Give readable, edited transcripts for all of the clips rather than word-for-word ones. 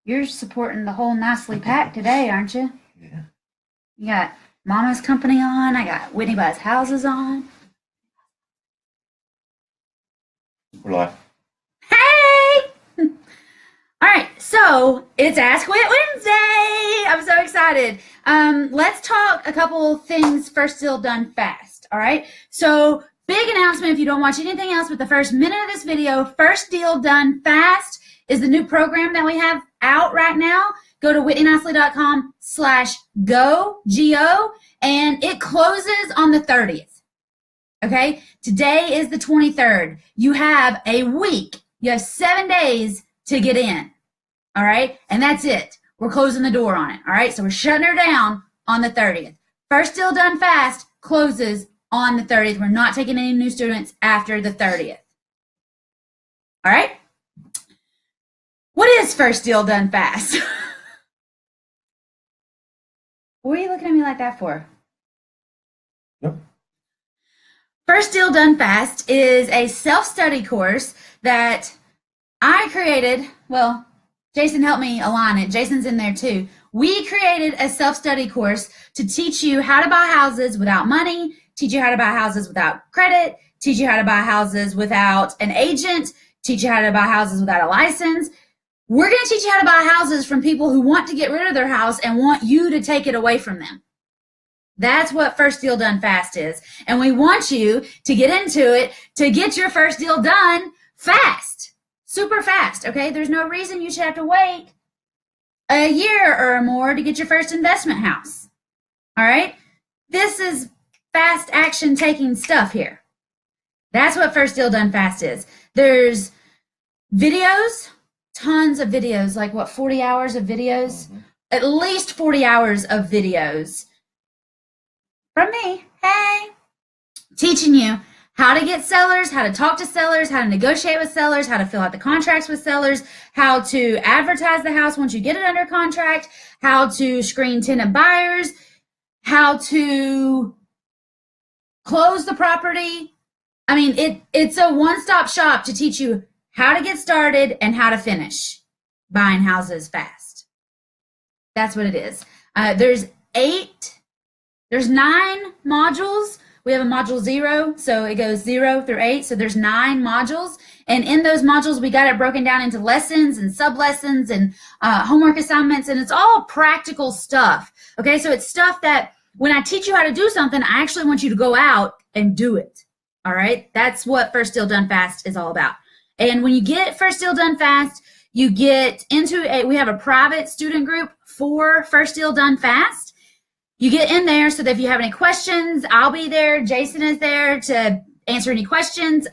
You're supporting the whole Nicely pack today, aren't you? Yeah. You got Mama's Company on. I got Whitney Buys Houses on. We're live. Hey! All right, so it's Ask Whit Wednesday. I'm so excited. Let's talk a couple things first deal done fast. All right, so big announcement if you don't watch anything else but the first minute of this video. First deal done fast is the new program that we have out right now. Go to whitneynicely.com/go, G-O, and it closes on the 30th. Okay, today is the 23rd. You have a week. You have 7 days to get in. All right, and that's it. We're closing the door on it. All right, so we're shutting her down on the 30th. First deal done fast closes on the 30th. We're not taking any new students after the 30th. All right. What is first deal done fast? What are you looking at me like that for? Yep. First Deal Done Fast is a self-study course that I created. Well, Jason helped me align it. Jason's in there too. We created a self-study course to teach you how to buy houses without money, teach you how to buy houses without credit, teach you how to buy houses without an agent, teach you how to buy houses without a license. We're going to teach you how to buy houses from people who want to get rid of their house and want you to take it away from them. That's what First Deal Done Fast is. And we want you to get into it to get your first deal done fast, super fast, okay? There's no reason you should have to wait a year or more to get your first investment house, all right? This is fast action taking stuff here. That's what First Deal Done Fast is. There's videos, tons of videos, like what, 40 hours of videos? At least 40 hours of videos from me, hey, teaching you how to get sellers, how to talk to sellers, how to negotiate with sellers, how to fill out the contracts with sellers, how to advertise the house once you get it under contract, how to screen tenant buyers, how to close the property. I mean, it's a one-stop shop to teach you how to get started and how to finish buying houses fast. That's what it is. There's 9 modules. We have a module 0, so it goes 0 through 8. So there's 9 modules. And in those modules, we got it broken down into lessons and sub-lessons and homework assignments. And it's all practical stuff. Okay, so it's stuff that when I teach you how to do something, I actually want you to go out and do it. All right, that's what First Deal Done Fast is all about. And when you get First Deal Done Fast, you get into we have a private student group for First Deal Done Fast. You get in there so that if you have any questions, I'll be there. Jason is there to answer any questions.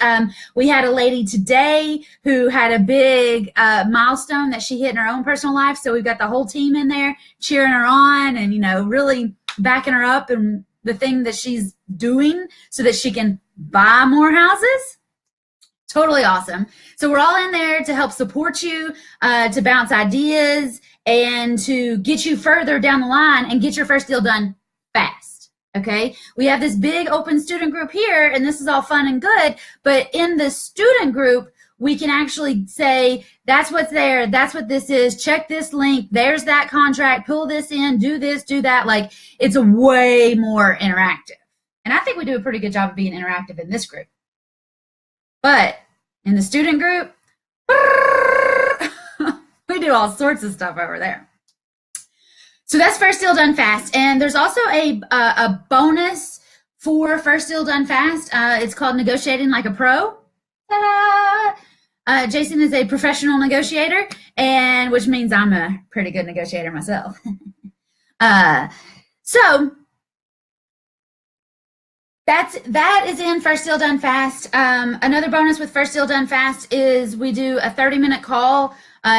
We had a lady today who had a big milestone that she hit in her own personal life. So we've got the whole team in there cheering her on and, you know, really backing her up in the thing that she's doing so that she can buy more houses. Totally awesome. So we're all in there to help support you, to bounce ideas, and to get you further down the line and get your first deal done fast, okay? We have this big open student group here, and this is all fun and good, but in the student group, we can actually say, that's what's there, that's what this is, check this link, there's that contract, pull this in, do this, do that. Like, it's a way more interactive. And I think we do a pretty good job of being interactive in this group. But in the student group, we do all sorts of stuff over there. So that's First Deal Done Fast. And there's also a bonus for First Deal Done Fast. It's called Negotiating Like a Pro. Ta-da! Jason is a professional negotiator, and which means I'm a pretty good negotiator myself. So that is in First Deal Done Fast. Another bonus with First Deal Done Fast is we do a 30-minute call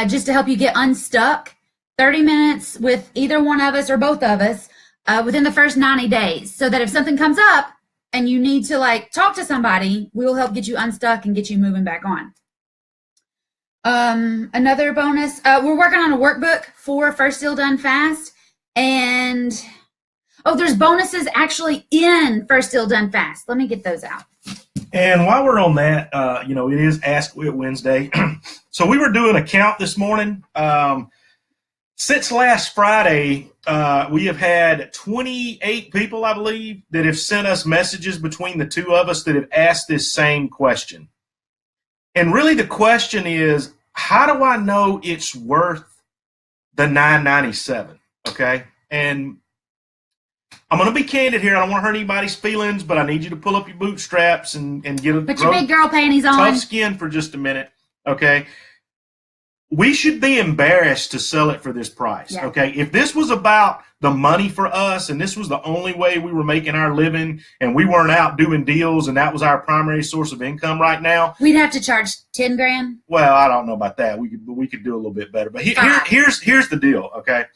just to help you get unstuck. 30 minutes with either one of us or both of us within the first 90 days, so that if something comes up and you need to like talk to somebody, we will help get you unstuck and get you moving back on. Another bonus, we're working on a workbook for First Deal Done Fast, and there's bonuses actually in First Deal Done Fast. Let me get those out. And while we're on that, it is Ask Whit Wednesday. So we were doing a count this morning. Since last Friday, we have had 28 people, I believe, that have sent us messages between the two of us that have asked this same question. And really the question is, how do I know it's worth the $9.97? Okay. And I'm going to be candid here. I don't want to hurt anybody's feelings, but I need you to pull up your bootstraps and get a Put your big girl panties on. tough skin for just a minute. Okay. We should be embarrassed to sell it for this price. Yeah. Okay. If this was about the money for us and this was the only way we were making our living and we weren't out doing deals and that was our primary source of income right now, we'd have to charge 10 grand. well, I don't know about that. We could do a little bit better. But here's the deal. Okay.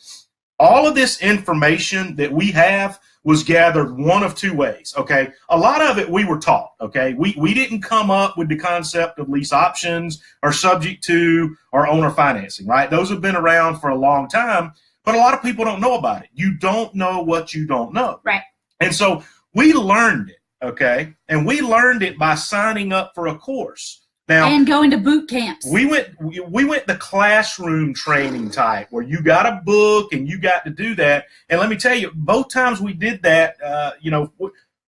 All of this information that we have was gathered one of two ways, okay? A lot of it we were taught, okay? We didn't come up with the concept of lease options or subject to or owner financing, right? Those have been around for a long time, but a lot of people don't know about it. You don't know what you don't know. Right. And so we learned it, okay? And we learned it by signing up for a course. Now, and going to boot camps. We went the classroom training type where you got a book and you got to do that. And let me tell you, both times we did that,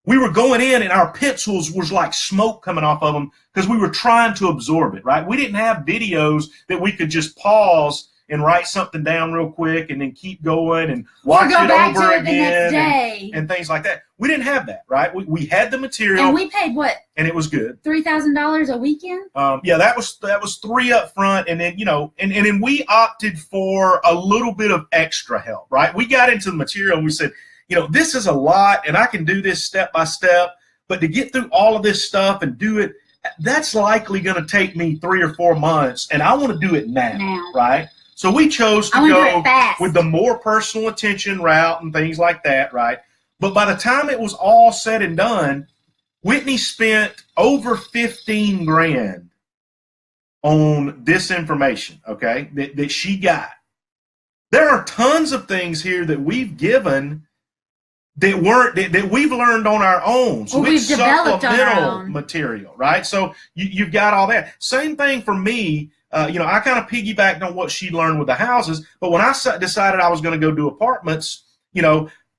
we were going in and our pencils was like smoke coming off of them because we were trying to absorb it, right? We didn't have videos that we could just pause and write something down real quick and then keep going and watch it over again and things like that. We didn't have that, right? We had the material. And we paid what? And it was good. $3,000 a weekend? Yeah, that was $3,000 up front, and then and then we opted for a little bit of extra help, right? We got into the material and we said, this is a lot, and I can do this step by step, but to get through all of this stuff and do it, that's likely going to take me 3 or 4 months, and I want to do it now, right? So we chose to go with the more personal attention route and things like that, right? But by the time it was all said and done, Whitney spent over 15 grand on this information, okay, that she got. There are tons of things here that we've given that we've learned on our own. So we've developed on our own material, right? So you've got all that. Same thing for me. I kind of piggybacked on what she learned with the houses, but when I decided I was going to go do apartments,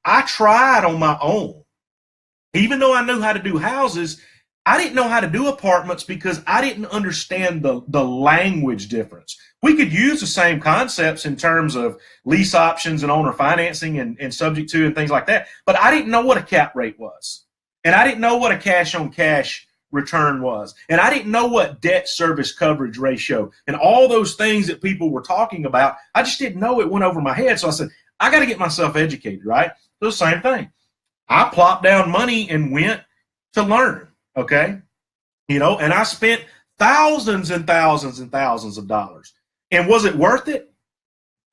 I tried on my own. Even though I knew how to do houses, I didn't know how to do apartments because I didn't understand the language difference. We could use the same concepts in terms of lease options and owner financing and subject to and things like that, but I didn't know what a cap rate was. And I didn't know what a cash on cash return was. And I didn't know what debt service coverage ratio and all those things that people were talking about. I just didn't know. It went over my head. So I said, I got to get myself educated, right? So the same thing. I plopped down money and went to learn, okay? And I spent thousands and thousands and thousands of dollars. And was it worth it?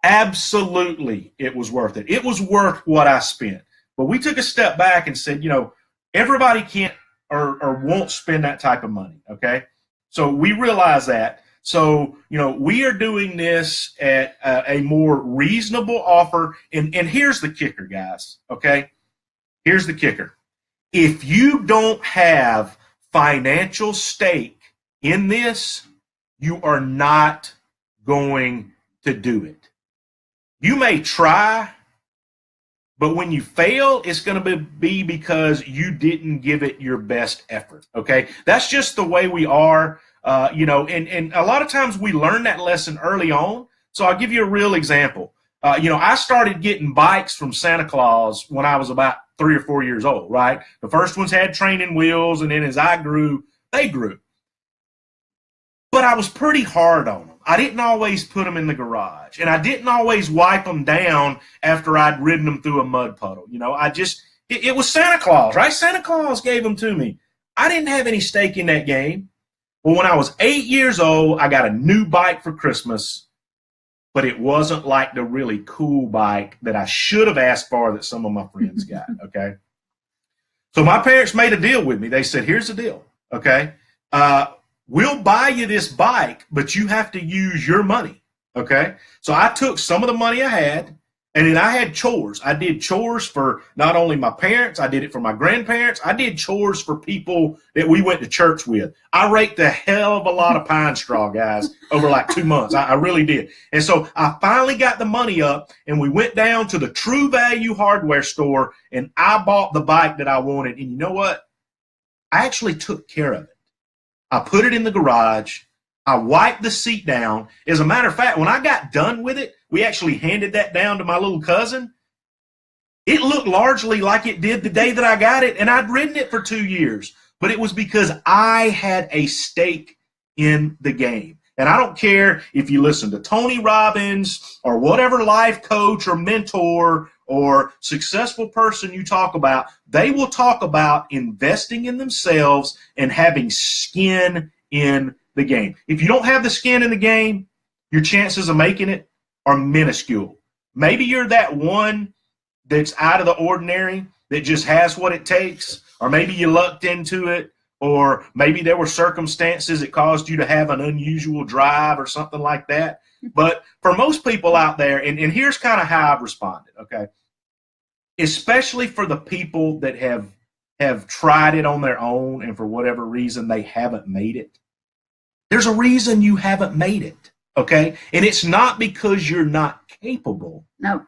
Absolutely, it was worth it. It was worth what I spent. But we took a step back and said, everybody can't or won't spend that type of money, okay? So we realize that. So, we are doing this at a more reasonable offer. And here's the kicker, guys, okay? Here's the kicker. If you don't have financial stake in this, you are not going to do it. You may try, but when you fail, it's going to be because you didn't give it your best effort, okay? That's just the way we are, and a lot of times we learn that lesson early on. So I'll give you a real example. I started getting bikes from Santa Claus when I was about 3 or 4 years old, right? The first ones had training wheels, and then as I grew, they grew. But I was pretty hard on them. I didn't always put them in the garage, and I didn't always wipe them down after I'd ridden them through a mud puddle. It was Santa Claus, right? Santa Claus gave them to me. I didn't have any stake in that game. Well, when I was 8 years old, I got a new bike for Christmas, but it wasn't like the really cool bike that I should have asked for that some of my friends got, okay? So my parents made a deal with me. They said, here's the deal, okay? We'll buy you this bike, but you have to use your money, okay? So I took some of the money I had, And then I had chores. I did chores for not only my parents, I did it for my grandparents. I did chores for people that we went to church with. I raked a hell of a lot of pine straw, guys, over like 2 months. I really did. And so I finally got the money up, and we went down to the True Value hardware store, and I bought the bike that I wanted. And you know what? I actually took care of it. I put it in the garage. I wiped the seat down. As a matter of fact, when I got done with it, we actually handed that down to my little cousin. It looked largely like it did the day that I got it, and I'd ridden it for 2 years. But it was because I had a stake in the game. And I don't care if you listen to Tony Robbins or whatever life coach or mentor or successful person you talk about, they will talk about investing in themselves and having skin in the game. If you don't have the skin in the game, your chances of making it are minuscule. Maybe you're that one that's out of the ordinary that just has what it takes, or maybe you lucked into it, or maybe there were circumstances that caused you to have an unusual drive or something like that. But for most people out there, and here's kind of how I've responded, okay? Especially for the people that have tried it on their own and for whatever reason they haven't made it. There's a reason you haven't made it, okay? And it's not because you're not capable. No.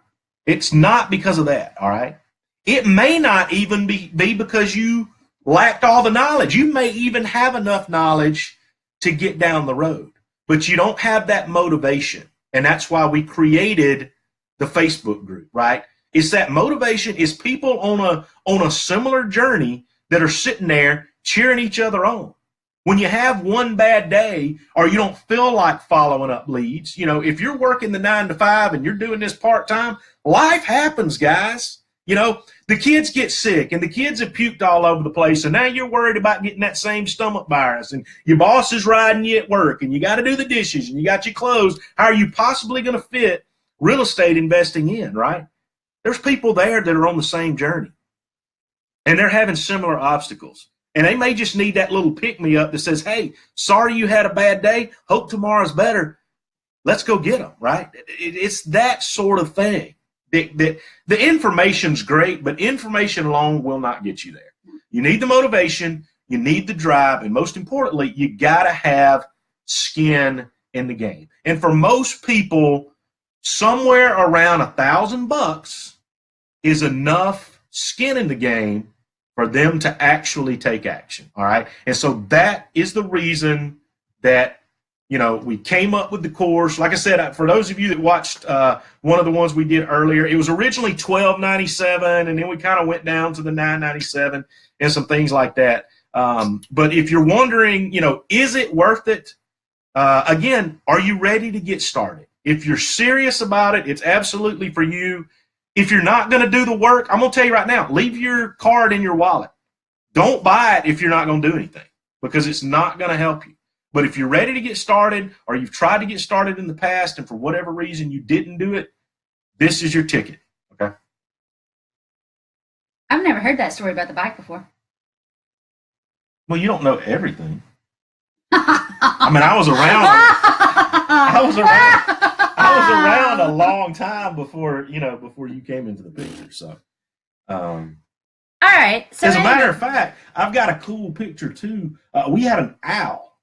It's not because of that, all right? It may not even be because you lacked all the knowledge. You may even have enough knowledge to get down the road, but you don't have that motivation. And that's why we created the Facebook group, right? It's that motivation is people on a similar journey that are sitting there cheering each other on. When you have one bad day or you don't feel like following up leads, you know, if you're working the 9 to 5 and you're doing this part-time, life happens, guys. You know, the kids get sick and the kids have puked all over the place, and now you're worried about getting that same stomach virus, and your boss is riding you at work, and you got to do the dishes, and you got your clothes. How are you possibly going to fit real estate investing in, right? There's people there that are on the same journey, and they're having similar obstacles. And they may just need that little pick-me-up that says, hey, sorry you had a bad day. Hope tomorrow's better. Let's go get them, right? It's that sort of thing. The information's great, but information alone will not get you there. You need the motivation. You need the drive. And most importantly, you got to have skin in the game. And for most people, somewhere around $1,000 is enough skin in the game for them to actually take action, all right? And so that is the reason that, you know, we came up with the course. Like I said, for those of you that watched one of the ones we did earlier, it was originally $12.97, and then we kind of went down to the $9.97 and some things like that. But if you're wondering, you know, is it worth it? Again, are you ready to get started? If you're serious about it, it's absolutely for you. If you're not going to do the work, I'm going to tell you right now, leave your card in your wallet. Don't buy it if you're not going to do anything, because it's not going to help you. But if you're ready to get started, or you've tried to get started in the past and for whatever reason you didn't do it, this is your ticket, okay? I've never heard that story about the bike before. Well, you don't know everything. I mean, I was around a long time before you came into the picture. So, all right. So as a matter of fact, I've got a cool picture too. We had an owl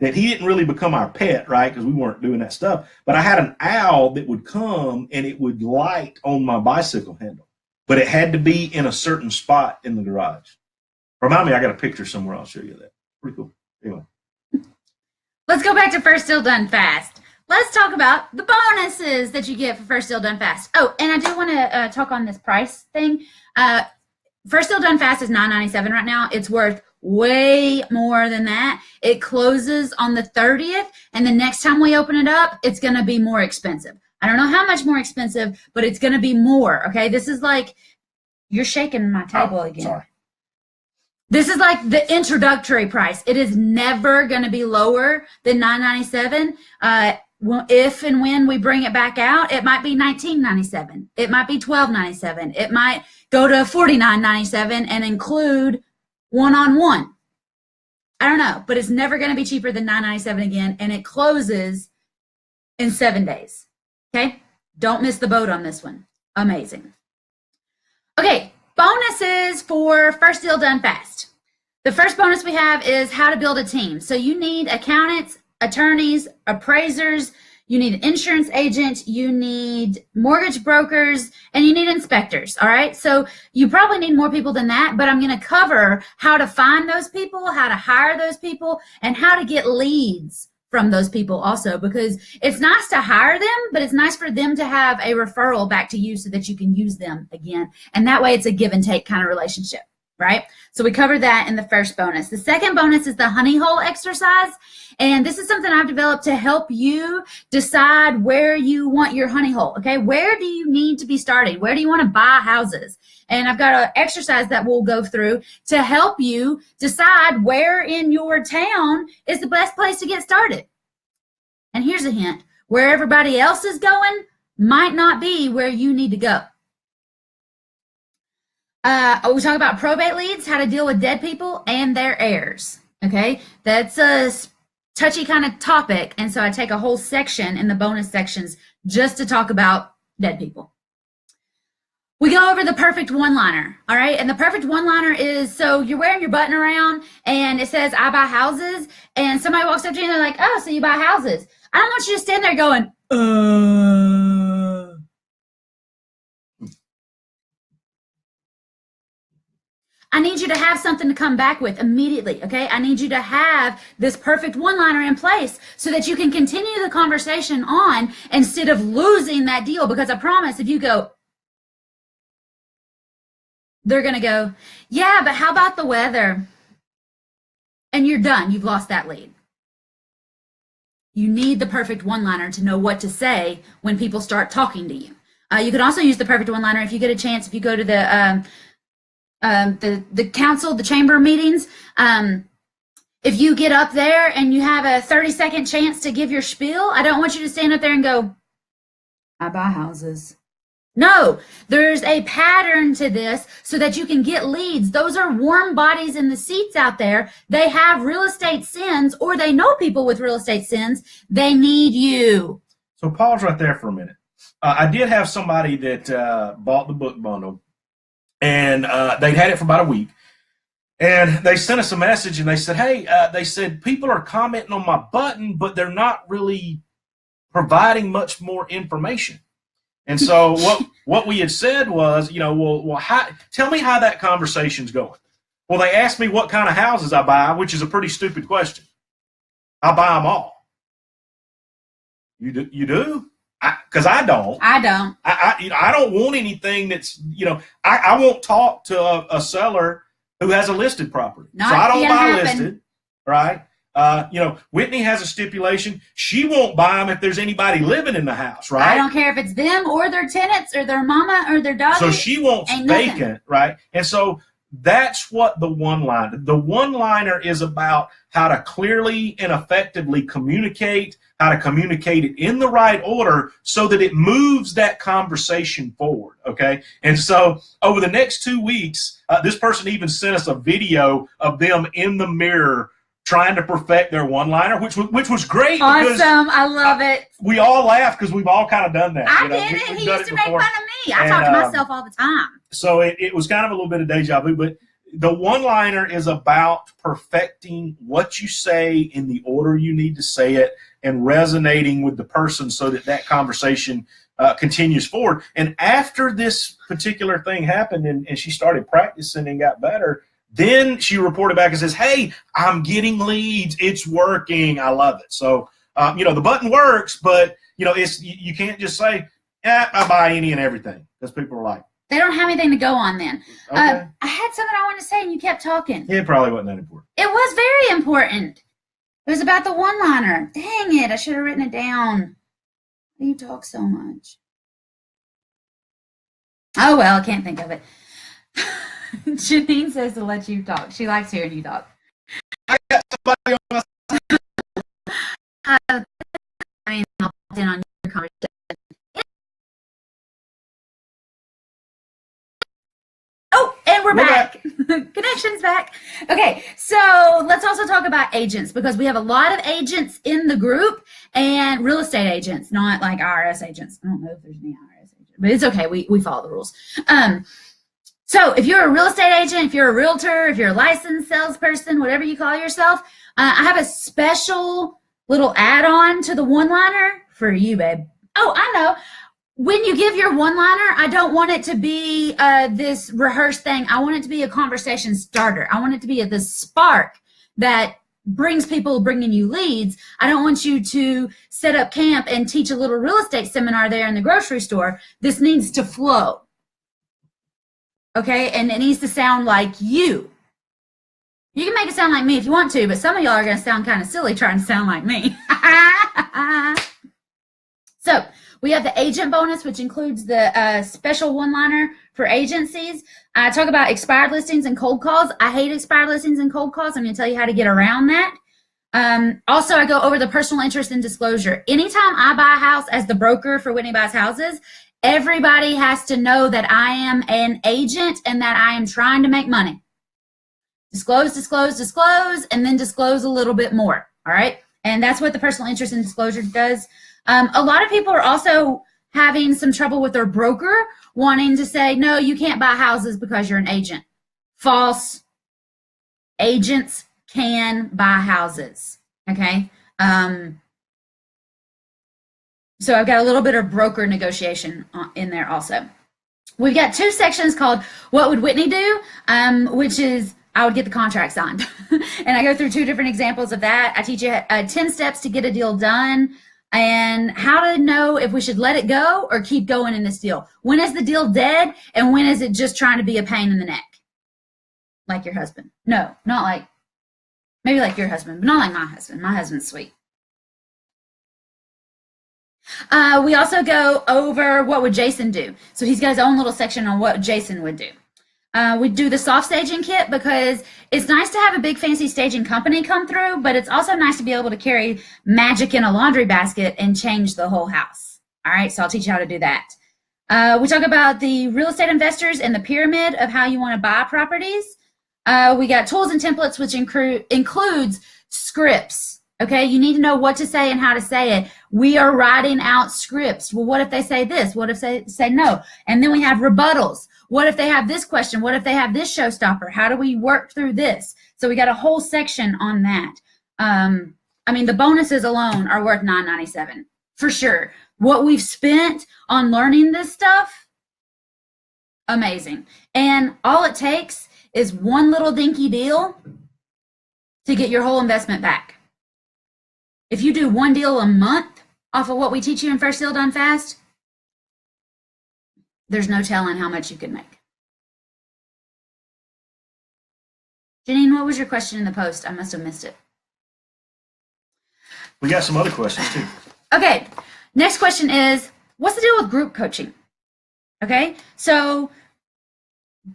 that he didn't really become our pet, right? Because we weren't doing that stuff. But I had an owl that would come and it would light on my bicycle handle, but it had to be in a certain spot in the garage. Remind me, I got a picture somewhere. I'll show you that. Pretty cool. Anyway. Let's go back to First Deal Done Fast. Let's talk about the bonuses that you get for First Deal Done Fast. Oh, and I do want to talk on this price thing. First Deal Done Fast is $9.97 right now. It's worth way more than that. It closes on the 30th, and the next time we open it up, it's going to be more expensive. I don't know how much more expensive, but it's going to be more, okay? This is like, you're shaking my table again. Sorry. This is like the introductory price. It is never going to be lower than $9.97. If and when we bring it back out, it might be $19.97. It might be $12.97. It might go to $49.97 and include one-on-one. I don't know, but it's never going to be cheaper than $9.97 again, and it closes in 7 days. Okay? Don't miss the boat on this one. Amazing. Okay, bonuses for First Deal Done Fast. The first bonus we have is how to build a team. So you need accountants, attorneys, appraisers, you need an insurance agent, you need mortgage brokers, and you need inspectors, all right? So you probably need more people than that, but I'm going to cover how to find those people, how to hire those people, and how to get leads from those people also, because it's nice to hire them, but it's nice for them to have a referral back to you so that you can use them again. And that way it's a give and take kind of relationship, right? So we covered that in the first bonus. The second bonus is the honey hole exercise. And this is something I've developed to help you decide where you want your honey hole, okay? Where do you need to be starting? Where do you want to buy houses? And I've got an exercise that we'll go through to help you decide where in your town is the best place to get started. And here's a hint. Where everybody else is going might not be where you need to go. We talk about probate leads, how to deal with dead people and their heirs, okay? That's a touchy kind of topic, and so I take a whole section in the bonus sections just to talk about dead people. We go over the perfect one-liner, all right? And the perfect one-liner is, so you're wearing your button around, and it says, I buy houses, and somebody walks up to you, and they're like, oh, so you buy houses. I don't want you to stand there going, I need you to have something to come back with immediately, okay? I need you to have this perfect one-liner in place so that you can continue the conversation on instead of losing that deal, because I promise if you go, they're going to go, yeah, but how about the weather? And you're done. You've lost that lead. You need the perfect one-liner to know what to say when people start talking to you. You can also use the perfect one-liner if you get a chance, if you go to the council, the chamber meetings. If you get up there and you have a 30-second chance to give your spiel, I don't want you to stand up there and go, I buy houses. No, there's a pattern to this so that you can get leads. Those are warm bodies in the seats out there. They have real estate sins, or they know people with real estate sins. They need you. So pause right there for a minute. I did have somebody that bought the book bundle, and they'd had it for about a week. And they sent us a message, and they said, hey, they said, people are commenting on my button, but they're not really providing much more information. And so what we had said was, tell me how that conversation's going. Well, they asked me what kind of houses I buy, which is a pretty stupid question. I buy them all. You do? Because I don't. I don't. I don't want anything that's, I won't talk to a seller who has a listed property. So I don't buy listed, right? Whitney has a stipulation. She won't buy them if there's anybody living in the house, right? I don't care if it's them or their tenants or their mama or their daughter. So she wants vacant, right? And so that's what the one-liner is about, how to clearly and effectively communicate, how to communicate it in the right order so that it moves that conversation forward, okay? And so over the next 2 weeks, this person even sent us a video of them in the mirror trying to perfect their one-liner, which was great. Awesome. I love it. We all laughed because we've all kind of done that. I did it. He used to make fun of me. I talk to myself all the time. So it was kind of a little bit of deja vu, but the one-liner is about perfecting what you say in the order you need to say it and resonating with the person so that conversation continues forward. And after this particular thing happened and she started practicing and got better, then she reported back and says, hey, I'm getting leads. It's working. I love it. So, the button works, but, you can't just say, I buy any and everything, because people are like, they don't have anything to go on then. Okay. I had something I wanted to say, and you kept talking. It probably wasn't that important. It was very important. It was about the one-liner. Dang it, I should have written it down. Why do you talk so much? Oh, well, I can't think of it. Janine says to let you talk. She likes hearing you talk. I got somebody on my I'll put in on your conversation. Oh, and we're back. Connections back. Okay, so let's also talk about agents because we have a lot of agents in the group and real estate agents, not like IRS agents. I don't know if there's any IRS agents, but it's okay. We follow the rules. So if you're a real estate agent, if you're a realtor, if you're a licensed salesperson, whatever you call yourself, I have a special little add-on to the one-liner for you, babe. Oh, I know. When you give your one-liner, I don't want it to be this rehearsed thing. I want it to be a conversation starter. I want it to be the spark that brings people bringing you leads. I don't want you to set up camp and teach a little real estate seminar there in the grocery store. This needs to flow. Okay, and it needs to sound like you. You can make it sound like me if you want to, but some of y'all are going to sound kind of silly trying to sound like me. So we have the agent bonus, which includes the special one-liner for agencies. I talk about expired listings and cold calls. I hate expired listings and cold calls. I'm going to tell you how to get around that. Also, I go over the personal interest and disclosure. Anytime I buy a house as the broker for Whitney Buys Houses, everybody has to know that I am an agent and that I am trying to make money. Disclose, disclose, disclose, and then disclose a little bit more, all right? And that's what the personal interest and disclosure does. A lot of people are also having some trouble with their broker wanting to say, no, you can't buy houses because you're an agent. False. Agents can buy houses, okay? So I've got a little bit of broker negotiation in there also. We've got two sections called What Would Whitney Do, which is I would get the contract signed. And I go through two different examples of that. I teach you 10 steps to get a deal done and how to know if we should let it go or keep going in this deal. When is the deal dead and when is it just trying to be a pain in the neck? Like your husband. No, not like, maybe like your husband, but not like my husband. My husband's sweet. We also go over what would Jason do. So he's got his own little section on what Jason would do. We do the soft staging kit because it's nice to have a big fancy staging company come through, but it's also nice to be able to carry magic in a laundry basket and change the whole house. All right, so I'll teach you how to do that. We talk about the real estate investors and the pyramid of how you want to buy properties. We got tools and templates, which includes scripts. Okay, you need to know what to say and how to say it. We are writing out scripts. Well, what if they say this? What if they say no? And then we have rebuttals. What if they have this question? What if they have this showstopper? How do we work through this? So we got a whole section on that. I mean, the bonuses alone are worth $9.97 for sure. What we've spent on learning this stuff, amazing. And all it takes is one little dinky deal to get your whole investment back. If you do one deal a month off of what we teach you in First Deal Done Fast, there's no telling how much you could make. Janine, what was your question in the post? I must have missed it. We got some other questions too. Okay, next question is, what's the deal with group coaching? Okay, so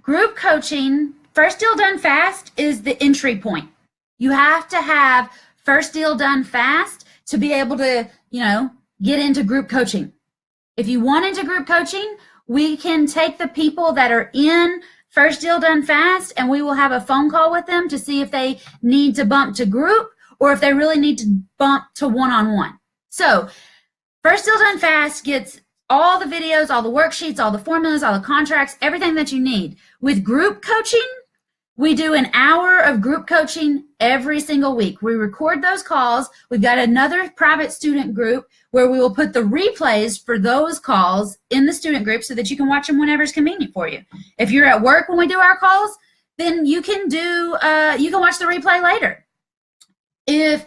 group coaching, First Deal Done Fast is the entry point. You have to have First Deal Done Fast to be able to, get into group coaching. If you want into group coaching, we can take the people that are in First Deal Done Fast and we will have a phone call with them to see if they need to bump to group or if they really need to bump to one-on-one. So First Deal Done Fast gets all the videos, all the worksheets, all the formulas, all the contracts, everything that you need. With group coaching, we do an hour of group coaching every single week. We record those calls. We've got another private student group where we will put the replays for those calls in the student group so that you can watch them whenever it's convenient for you. If you're at work when we do our calls, then you can watch the replay later. If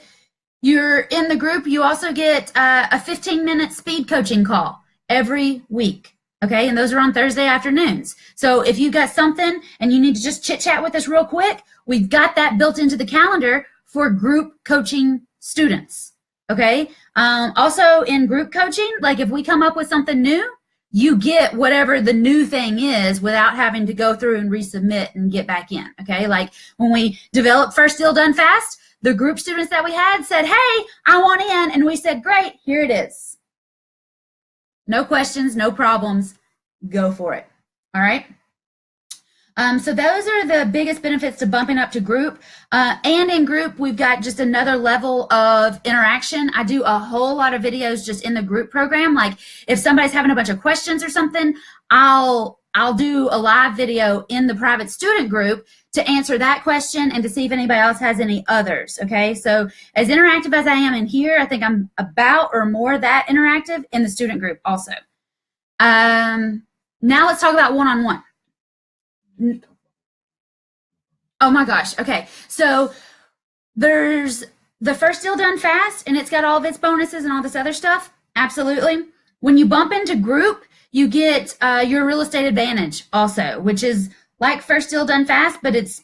you're in the group, you also get a 15-minute speed coaching call every week. Okay, and those are on Thursday afternoons. So if you got something and you need to just chit chat with us real quick, we've got that built into the calendar for group coaching students. Okay, also in group coaching, like if we come up with something new, you get whatever the new thing is without having to go through and resubmit and get back in. Okay, like when we developed First Deal Done Fast, the group students that we had said, hey, I want in, and we said, great, here it is. No questions, no problems. Go for it. All right. So those are the biggest benefits to bumping up to group. And in group, we've got just another level of interaction. I do a whole lot of videos just in the group program. Like if somebody's having a bunch of questions or something, I'll do a live video in the private student group to answer that question and to see if anybody else has any others. Okay, so as interactive as I am in here, I think I'm about or more that interactive in the student group also. Now let's talk about one-on-one. Oh my gosh. Okay. So there's the first deal done fast, and it's got all of its bonuses and all this other stuff. Absolutely. When you bump into group, you get your real estate advantage also, which is like first deal done fast, but it's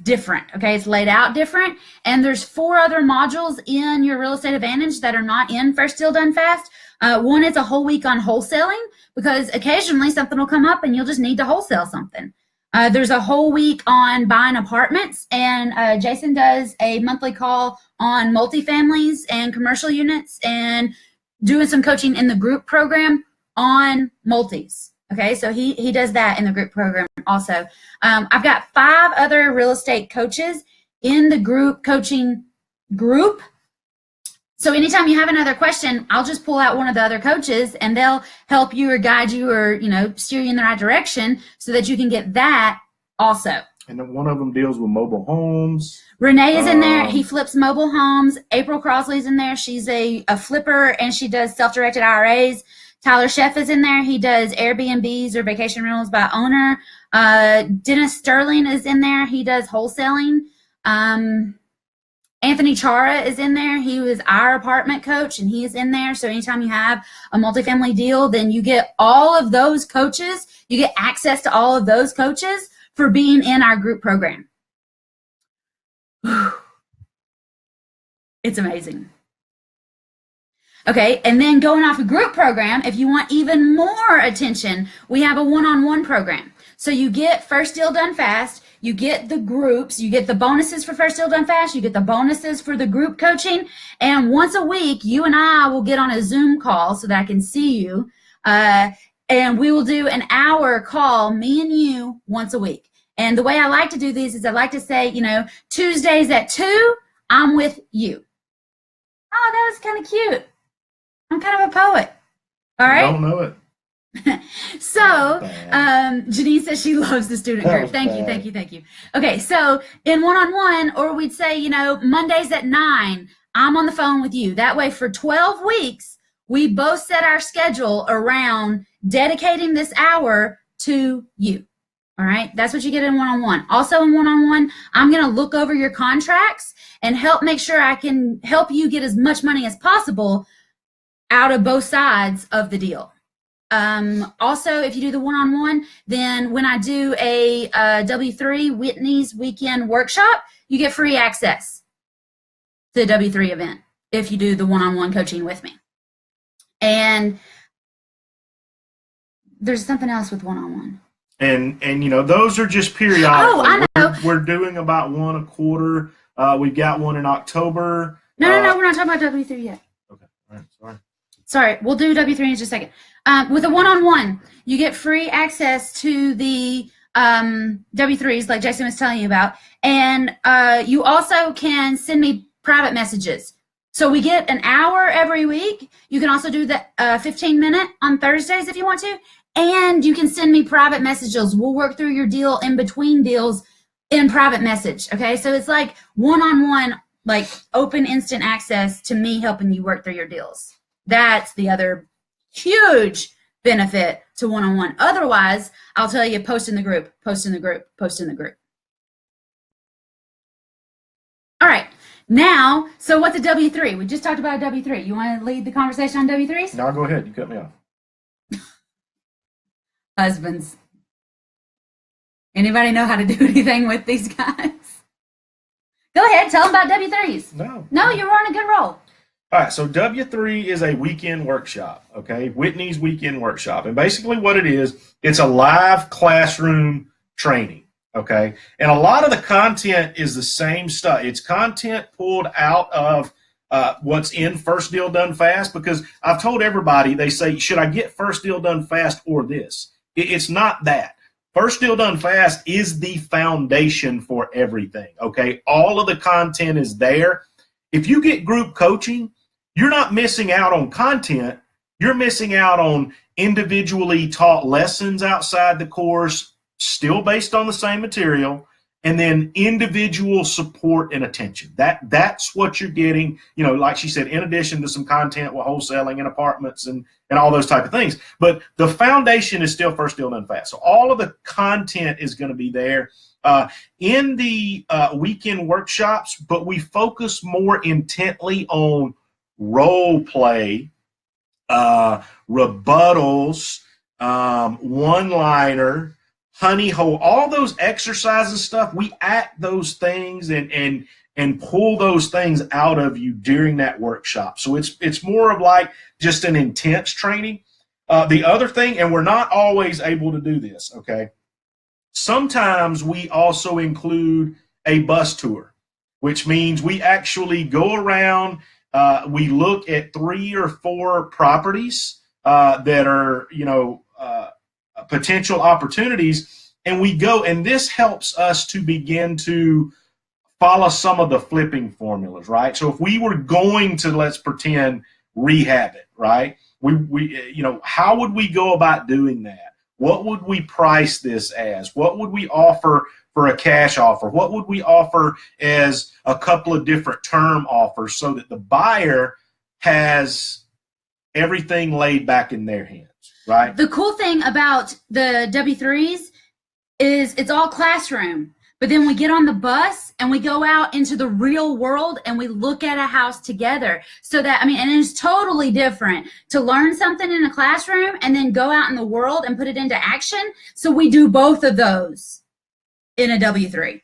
different. Okay. It's laid out different. And there's 4 other modules in your real estate advantage that are not in first deal done fast. One is a whole week on wholesaling, because occasionally something will come up and you'll just need to wholesale something. There's a whole week on buying apartments, and Jason does a monthly call on multifamilies and commercial units, and doing some coaching in the group program on multis. Okay, so he does that in the group program also. I've got 5 other real estate coaches in the group coaching group. So anytime you have another question, I'll just pull out one of the other coaches and they'll help you or guide you or, steer you in the right direction so that you can get that also. And then one of them deals with mobile homes. Renee is in there. He flips mobile homes. April Crosley's in there. She's a flipper and she does self-directed IRAs. Tyler Sheff is in there. He does Airbnbs or vacation rentals by owner. Dennis Sterling is in there. He does wholesaling. Anthony Chara is in there. He was our apartment coach, and he is in there. So anytime you have a multifamily deal, then you get all of those coaches. You get access to all of those coaches for being in our group program. It's amazing. Okay, and then going off a group program, if you want even more attention, we have a one-on-one program. So you get first deal done fast, you get the groups, you get the bonuses for first deal done fast, you get the bonuses for the group coaching, and once a week, you and I will get on a Zoom call so that I can see you, and we will do an hour call, me and you, once a week. And the way I like to do these is I like to say, Tuesdays at 2, I'm with you. Oh, that was kind of cute. I'm kind of a poet. All right? I don't know it. So, Janine says she loves the student group. Thank you. Okay, so in one-on-one, or we'd say, Mondays at 9, I'm on the phone with you. That way for 12 weeks, we both set our schedule around dedicating this hour to you. All right, that's what you get in one-on-one. Also in one-on-one, I'm going to look over your contracts and help make sure I can help you get as much money as possible out of both sides of the deal. Also, if you do the one-on-one, then when I do a W3 Whitney's weekend workshop, you get free access to the W3 event if you do the one-on-one coaching with me. And there's something else with one-on-one. And those are just periodic. Oh, I know. We're doing about one a quarter. We've got one in October. No, we're not talking about W3 yet. Okay, all right, Sorry, we'll do W3 in just a second. With a one-on-one, you get free access to the W3s like Jason was telling you about. And you also can send me private messages. So we get an hour every week. You can also do the 15-minute on Thursdays if you want to. And you can send me private messages. We'll work through your deal in between deals in private message. Okay, so it's like one-on-one, like open instant access to me helping you work through your deals. That's the other huge benefit to one-on-one. Otherwise, I'll tell you, post in the group, post in the group, post in the group. All right, now, so what's a W3? We just talked about a W3. You want to lead the conversation on W3s? No, go ahead. You cut me off. Husbands. Anybody know how to do anything with these guys? Go ahead, tell them about W3s. No, you're on a good roll. All right, so W3 is a weekend workshop, okay? Whitney's weekend workshop. And basically what it is, it's a live classroom training, okay? And a lot of the content is the same stuff. It's content pulled out of what's in First Deal Done Fast, because I've told everybody, they say, should I get First Deal Done Fast or this? It's not that. First Deal Done Fast is the foundation for everything, okay? All of the content is there. If you get group coaching, you're not missing out on content. You're missing out on individually taught lessons outside the course, still based on the same material, and then individual support and attention. That's what you're getting, like she said, in addition to some content with wholesaling and apartments and all those type of things. But the foundation is still First Deal Done Fast. So all of the content is going to be there in the weekend workshops, but we focus more intently on role play, rebuttals, one-liner, honey hole, all those exercises stuff. We act those things and pull those things out of you during that workshop. So it's more of like just an intense training. The other thing, and we're not always able to do this, okay? Sometimes we also include a bus tour, which means we actually go around. We look at 3 or 4 properties that are, potential opportunities, and we go, and this helps us to begin to follow some of the flipping formulas, right? So if we were going to, let's pretend, rehab it, right? We how would we go about doing that? What would we price this as? What would we offer for a cash offer? What would we offer as a couple of different term offers so that the buyer has everything laid back in their hands, right? The cool thing about the W3s is it's all classroom, but then we get on the bus and we go out into the real world and we look at a house together. So that, and it's totally different to learn something in a classroom and then go out in the world and put it into action. So we do both of those in a W3.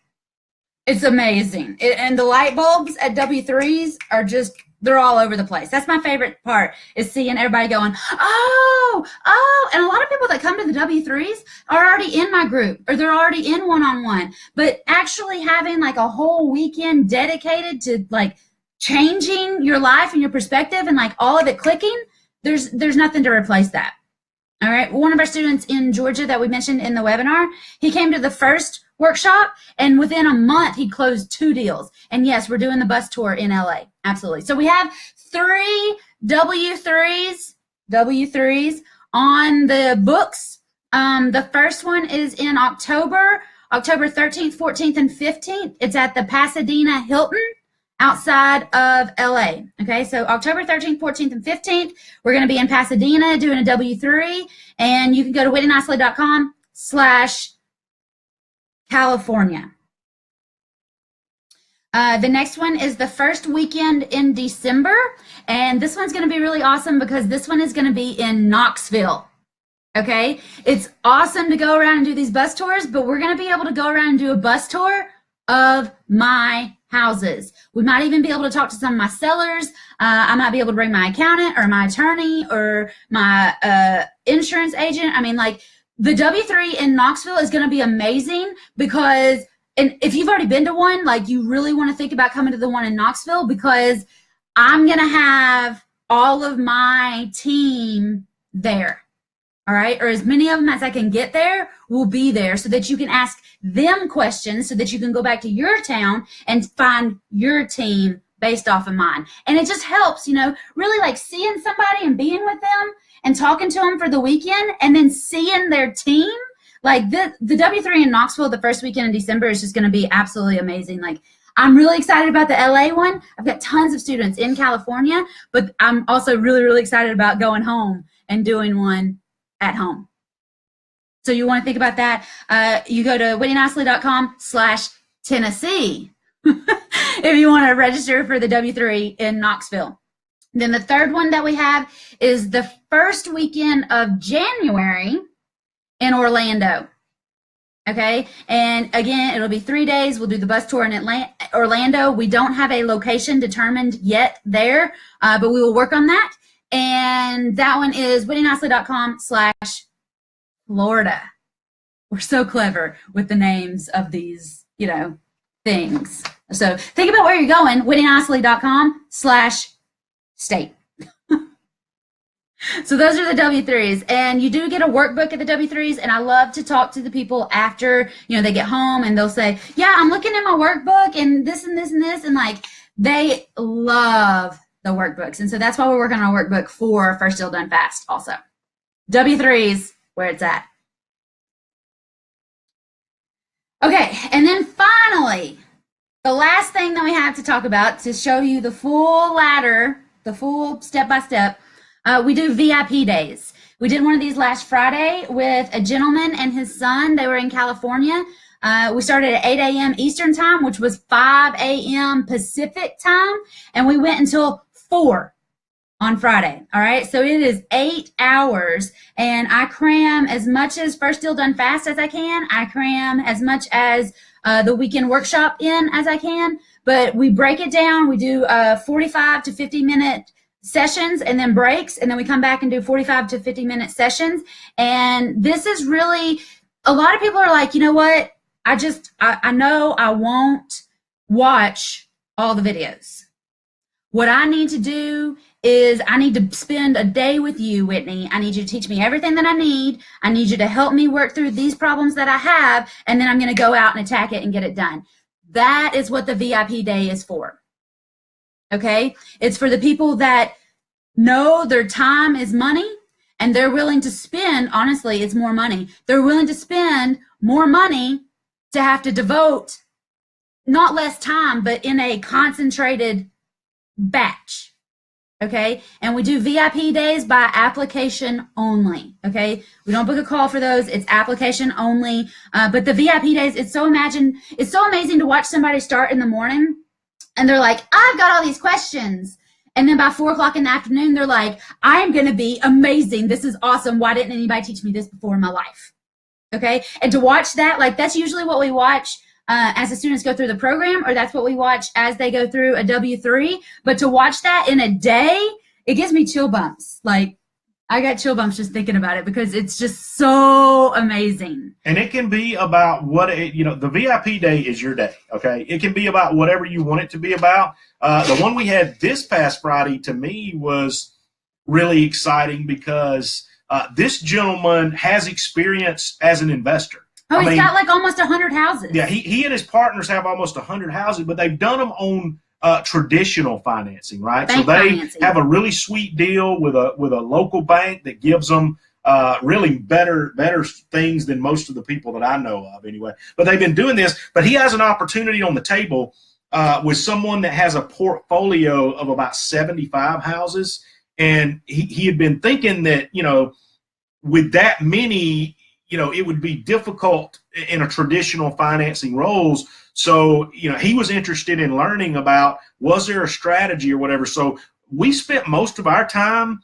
It's amazing. And the light bulbs at W3s are just, they're all over the place. That's my favorite part, is seeing everybody going, oh. And a lot of people that come to the W3s are already in my group, or they're already in one-on-one. But actually having like a whole weekend dedicated to like changing your life and your perspective and like all of it clicking, there's nothing to replace that. All right. One of our students in Georgia that we mentioned in the webinar, he came to the first workshop, and within a month he closed 2 deals. And yes, we're doing the bus tour in LA. Absolutely. So we have 3 W3s on the books. The first one is in October 13th, 14th, and 15th. It's at the Pasadena Hilton outside of LA. Okay, so October 13th, 14th, and 15th, we're going to be in Pasadena doing a W3, and you can go to whitneynicely.com/California. The next one is the first weekend in December, and this one's going to be really awesome because this one is going to be in Knoxville. Okay, it's awesome to go around and do these bus tours, but we're going to be able to go around and do a bus tour of my houses. We might even be able to talk to some of my sellers. I might be able to bring my accountant or my attorney or my insurance agent. Like the W3 in Knoxville is going to be amazing because, and if you've already been to one, like you really want to think about coming to the one in Knoxville, because I'm going to have all of my team there. All right, or as many of them as I can get there will be there, so that you can ask them questions, so that you can go back to your town and find your team based off of mine. And it just helps, really like seeing somebody and being with them and talking to them for the weekend, and then seeing their team. Like the W3 in Knoxville the first weekend in December is just going to be absolutely amazing. Like I'm really excited about the LA one. I've got tons of students in California, but I'm also really, really excited about going home and doing one at home. So you want to think about that. You go to whitneynicely.com/Tennessee if you want to register for the W3 in Knoxville. Then the third one that we have is the first weekend of January in Orlando. Okay, and again, it'll be 3 days. We'll do the bus tour in Orlando. We don't have a location determined yet there, but we will work on that. And that one is whitneynicely.com/Florida. We're so clever with the names of these, things. So think about where you're going, whitneynicely.com/state. So those are the W-3s, and you do get a workbook at the W-3s, and I love to talk to the people after, they get home, and they'll say, yeah, I'm looking at my workbook, and this and this and this, and like, they love the workbooks, and so that's why we're working on a workbook for First Deal Done Fast also. W-3s, where it's at. Okay, and then finally, the last thing that we have to talk about to show you the full ladder, the full step-by-step, we do VIP days. We did one of these last Friday with a gentleman and his son. They were in California. We started at 8 a.m. Eastern time, which was 5 a.m. Pacific time, and we went until 4 on Friday. All right, so it is 8 hours, and I cram as much as First Deal Done Fast as I can. I cram as much as the weekend workshop in as I can, but we break it down. We do 45 to 50-minute sessions and then breaks, and then we come back and do 45 to 50-minute sessions. And this is really, a lot of people are like, you know what, I know I won't watch all the videos. What I need to do is I need to spend a day with you, Whitney. I need you to teach me everything that I need. I need you to help me work through these problems that I have, and then I'm going to go out and attack it and get it done. That is what the VIP day is for. Okay? It's for the people that know their time is money, and they're willing to spend, honestly, it's more money. They're willing to spend more money to have to devote not less time, but in a concentrated batch. Okay, and we do VIP days by application only. Okay, we don't book a call for those. It's application only. But the VIP days, it's so amazing to watch somebody start in the morning, and they're like, I've got all these questions, and then by 4 o'clock in the afternoon, they're like, I'm going to be amazing. This is awesome. Why didn't anybody teach me this before in my life? Okay, and to watch that, like, that's usually what we watch as the students go through the program, or that's what we watch as they go through a W-3. But to watch that in a day, it gives me chill bumps. Like, I got chill bumps just thinking about it because it's just so amazing. And it can be about the VIP day is your day, okay? It can be about whatever you want it to be about. The one we had this past Friday, to me, was really exciting because this gentleman has experience as an investor. Oh, he's got like almost 100 houses. Yeah, he and his partners have almost 100 houses, but they've done them on traditional financing, right? Bank so they financing. have a really sweet deal with a local bank that gives them really better things than most of the people that I know of, anyway. But they've been doing this. But he has an opportunity on the table with someone that has a portfolio of about 75 houses, and he had been thinking that with that many, it would be difficult in a traditional financing roles. So, he was interested in learning about, was there a strategy or whatever? So we spent most of our time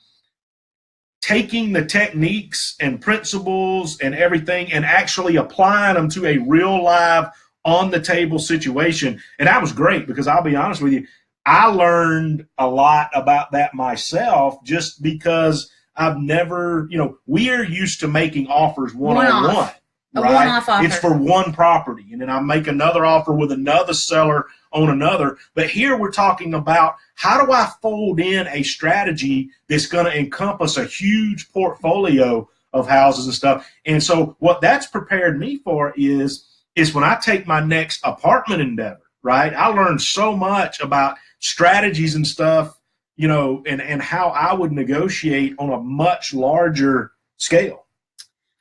taking the techniques and principles and everything and actually applying them to a real live on the table situation. And that was great because I'll be honest with you, I learned a lot about that myself just because I've never, we are used to making offers one-on-one. A right? one-off offer. It's for one property, and then I make another offer with another seller on another. But here we're talking about, how do I fold in a strategy that's going to encompass a huge portfolio of houses and stuff? And so what that's prepared me for is when I take my next apartment endeavor, right? I learned so much about strategies and stuff, and how I would negotiate on a much larger scale.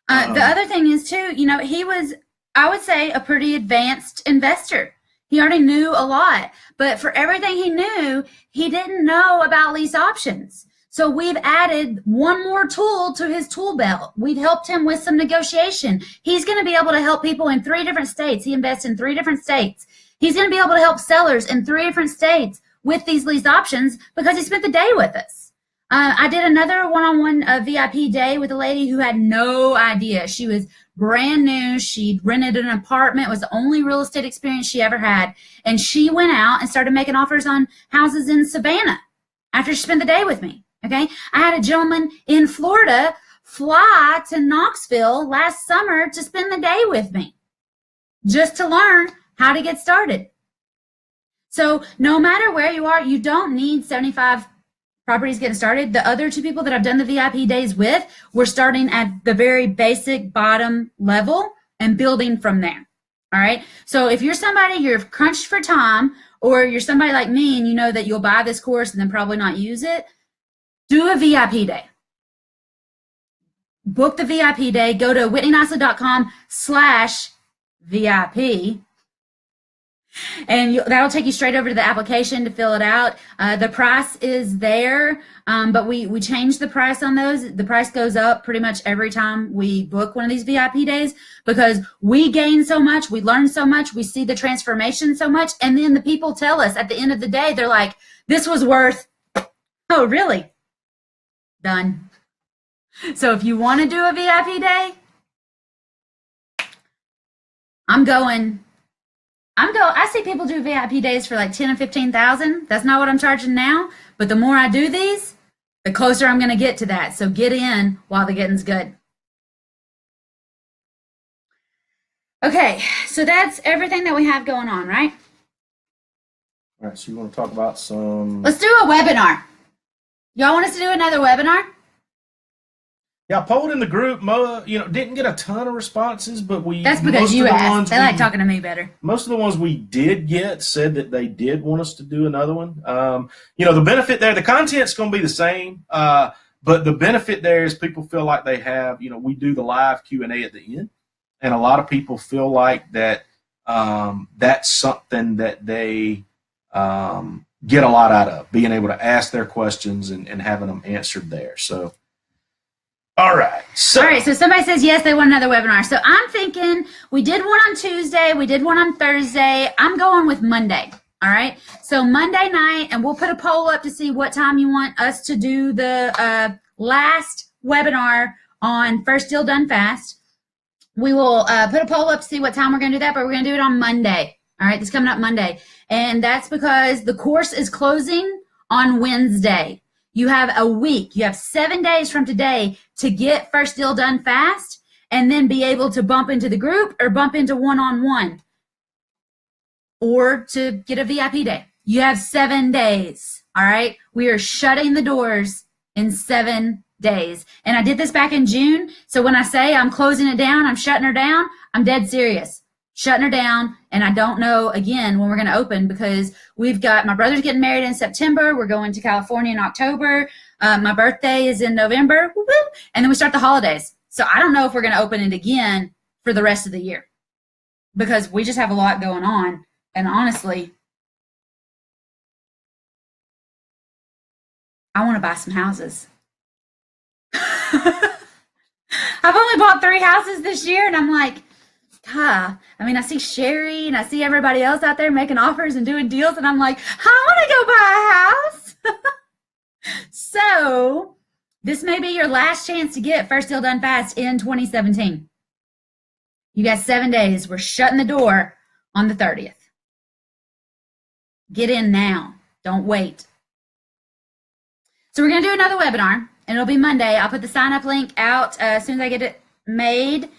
The other thing is, too, he was, I would say, a pretty advanced investor. He already knew a lot. But for everything he knew, he didn't know about lease options. So we've added one more tool to his tool belt. We've helped him with some negotiation. He's going to be able to help people in 3 different states. He invests in 3 different states. He's going to be able to help sellers in 3 different states with these lease options because he spent the day with us. I did another one-on-one VIP day with a lady who had no idea. She was brand new. She'd rented an apartment. It was the only real estate experience she ever had. And she went out and started making offers on houses in Savannah after she spent the day with me. Okay, I had a gentleman in Florida fly to Knoxville last summer to spend the day with me just to learn how to get started. So no matter where you are, you don't need 75 properties getting started. The other 2 people that I've done the VIP days with, we're starting at the very basic bottom level and building from there. All right. So if you're somebody, you're crunched for time, or you're somebody like me and you know that you'll buy this course and then probably not use it, do a VIP day. Book the VIP day. Go to whitneynicely.com/VIP. And that'll take you straight over to the application to fill it out. The price is there, but we changed the price on those. The price goes up pretty much every time we book one of these VIP days because we gain so much, we learn so much, we see the transformation so much, and then the people tell us at the end of the day, they're like, this was worth, oh, really? Done. So if you want to do a VIP day, I see people do VIP days for like 10 and 15,000. That's not what I'm charging now. But the more I do these, the closer I'm going to get to that. So get in while the getting's good. Okay, so that's everything that we have going on, right? All right, so you want to talk about some... Let's do a webinar. Y'all want us to do another webinar? Yeah, I polled in the group. Didn't get a ton of responses, but That's because you asked. They like talking to me better. Most of the ones we did get said that they did want us to do another one. The benefit there, the content's going to be the same, but the benefit there is people feel like they have, we do the live Q&A at the end, and a lot of people feel like that that's something that they get a lot out of, being able to ask their questions and having them answered there. So. All right. So somebody says yes, they want another webinar. So I'm thinking we did one on Tuesday, we did one on Thursday. I'm going with Monday. All right. So Monday night, and we'll put a poll up to see what time you want us to do the last webinar on First Deal Done Fast. We will put a poll up to see what time we're going to do that, but we're going to do it on Monday. All right. This coming up Monday. And that's because the course is closing on Wednesday. You have a week. You have 7 days from today to get First Deal Done Fast and then be able to bump into the group or bump into one-on-one or to get a VIP day. You have 7 days, all right? We are shutting the doors in 7 days. And I did this back in June, so when I say I'm closing it down, I'm shutting her down, I'm dead serious. Shutting her down, and I don't know, again, when we're going to open because we've got my brother's getting married in September. We're going to California in October. My birthday is in November, and then we start the holidays. So I don't know if we're going to open it again for the rest of the year because we just have a lot going on, and honestly, I want to buy some houses. I've only bought 3 houses this year, and I'm like, I see Sherry and I see everybody else out there making offers and doing deals, and I'm like, I want to go buy a house. So this may be your last chance to get First Deal Done Fast in 2017. You got 7 days. We're shutting the door on the 30th. Get in now. Don't wait. So we're going to do another webinar, and it'll be Monday. I'll put the sign-up link out as soon as I get it made.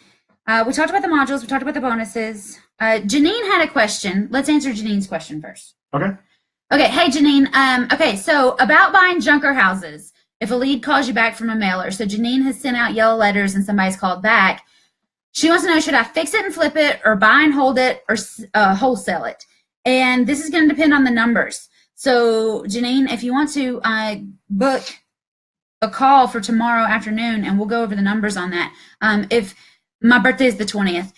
We talked about the modules. We talked about the bonuses. Janine had a question. Let's answer Janine's question first. Okay. Okay. Hey, Janine. Okay. So about buying junker houses, if a lead calls you back from a mailer. So Janine has sent out yellow letters and somebody's called back. She wants to know, should I fix it and flip it or buy and hold it or wholesale it? And this is going to depend on the numbers. So Janine, if you want to book a call for tomorrow afternoon, and we'll go over the numbers on that. If my birthday is the 20th.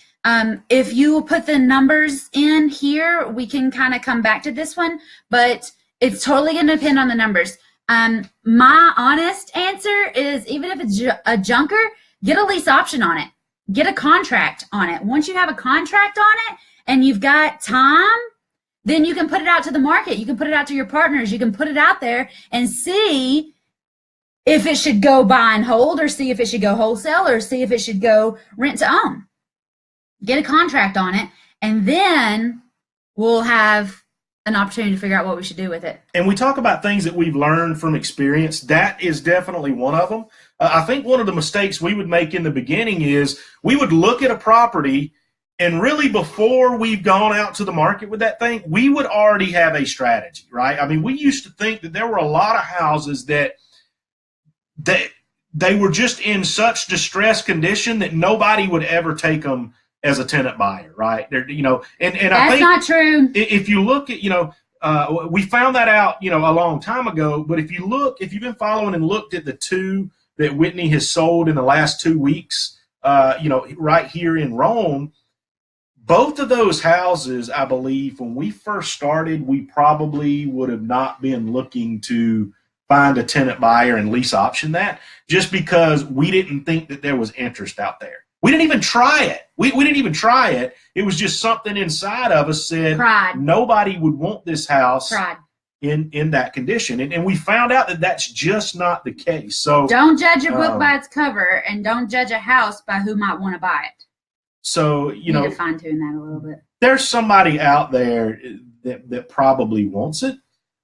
If you put the numbers in here, we can kind of come back to this one, but it's totally going to depend on the numbers. My honest answer is even if it's a junker, get a lease option on it. Get a contract on it. Once you have a contract on it and you've got time, then you can put it out to the market. You can put it out to your partners. You can put it out there and see if it should go buy and hold, or see if it should go wholesale, or see if it should go rent to own. Get a contract on it, and then we'll have an opportunity to figure out what we should do with it. And we talk about things that we've learned from experience. That is definitely one of them. I think one of the mistakes we would make in the beginning is we would look at a property And really, before we've gone out to the market with that thing, we would already have a strategy, right? I mean, we used to think that there were a lot of houses that they were just in such distressed condition that nobody would ever take them as a tenant buyer, right? They're, and That's I think not true. If you look at, we found that out, a long time ago. But if you've been following and looked at the two that Whitney has sold in the last 2 weeks, right here in Rome, both of those houses, I believe, when we first started, we probably would have not been looking to find a tenant buyer and lease option that, just because we didn't think that there was interest out there. We didn't even try it. We didn't even try it. It was just something inside of us said Pride. Nobody would want this house Pride. in that condition. And we found out that that's just not the case. So don't judge a book by its cover, and don't judge a house by who might want to buy it. So, you need to fine tune that a little bit. There's somebody out there that probably wants it.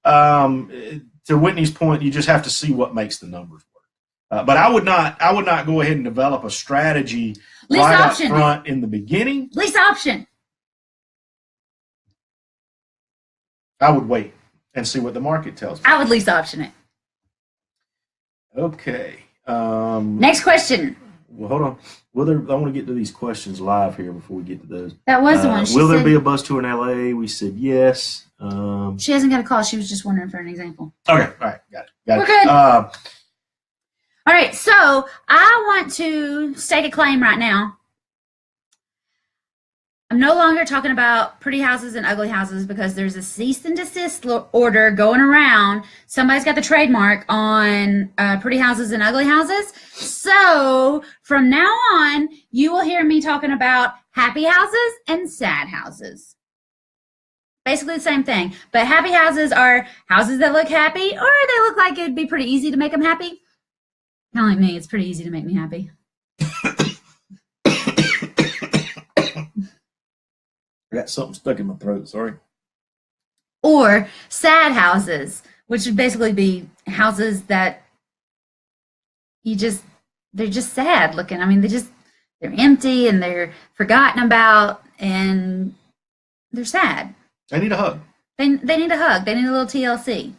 To Whitney's point, you just have to see what makes the numbers work. But I would not go ahead and develop a strategy lease right option up front in the beginning. Lease option. I would wait and see what the market tells me. I would lease option it. Okay. Next question. Well, hold on. I want to get to these questions live here before we get to those. That was the one. Will there be a bus tour in LA? We said yes. She hasn't got a call. She was just wondering for an example. Okay. All right. Got it. We're good. All right. So I want to state a claim right now. I'm no longer talking about pretty houses and ugly houses, because there's a cease and desist order going around. Somebody's got the trademark on pretty houses and ugly houses. So from now on, you will hear me talking about happy houses and sad houses. Basically the same thing. But happy houses are houses that look happy, or they look like it'd be pretty easy to make them happy. Kind of like me. It's pretty easy to make me happy. I got something stuck in my throat, sorry. Or sad houses, which would basically be houses that they're just sad looking. I mean, they're empty and they're forgotten about and they're sad. They need a hug. They need a hug. They need a little TLC.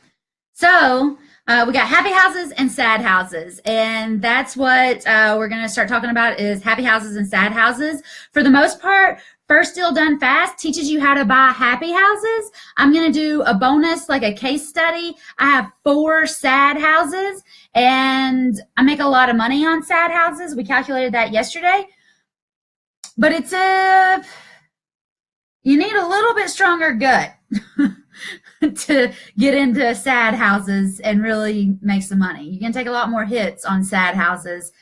So we got happy houses and sad houses, and that's what we're going to start talking about is happy houses and sad houses. For the most part, First Deal Done Fast teaches you how to buy happy houses. I'm going to do a bonus, like a case study. I have 4 sad houses, and I make a lot of money on sad houses. We calculated that yesterday. But you need a little bit stronger gut to get into sad houses and really make some money. You can take a lot more hits on sad houses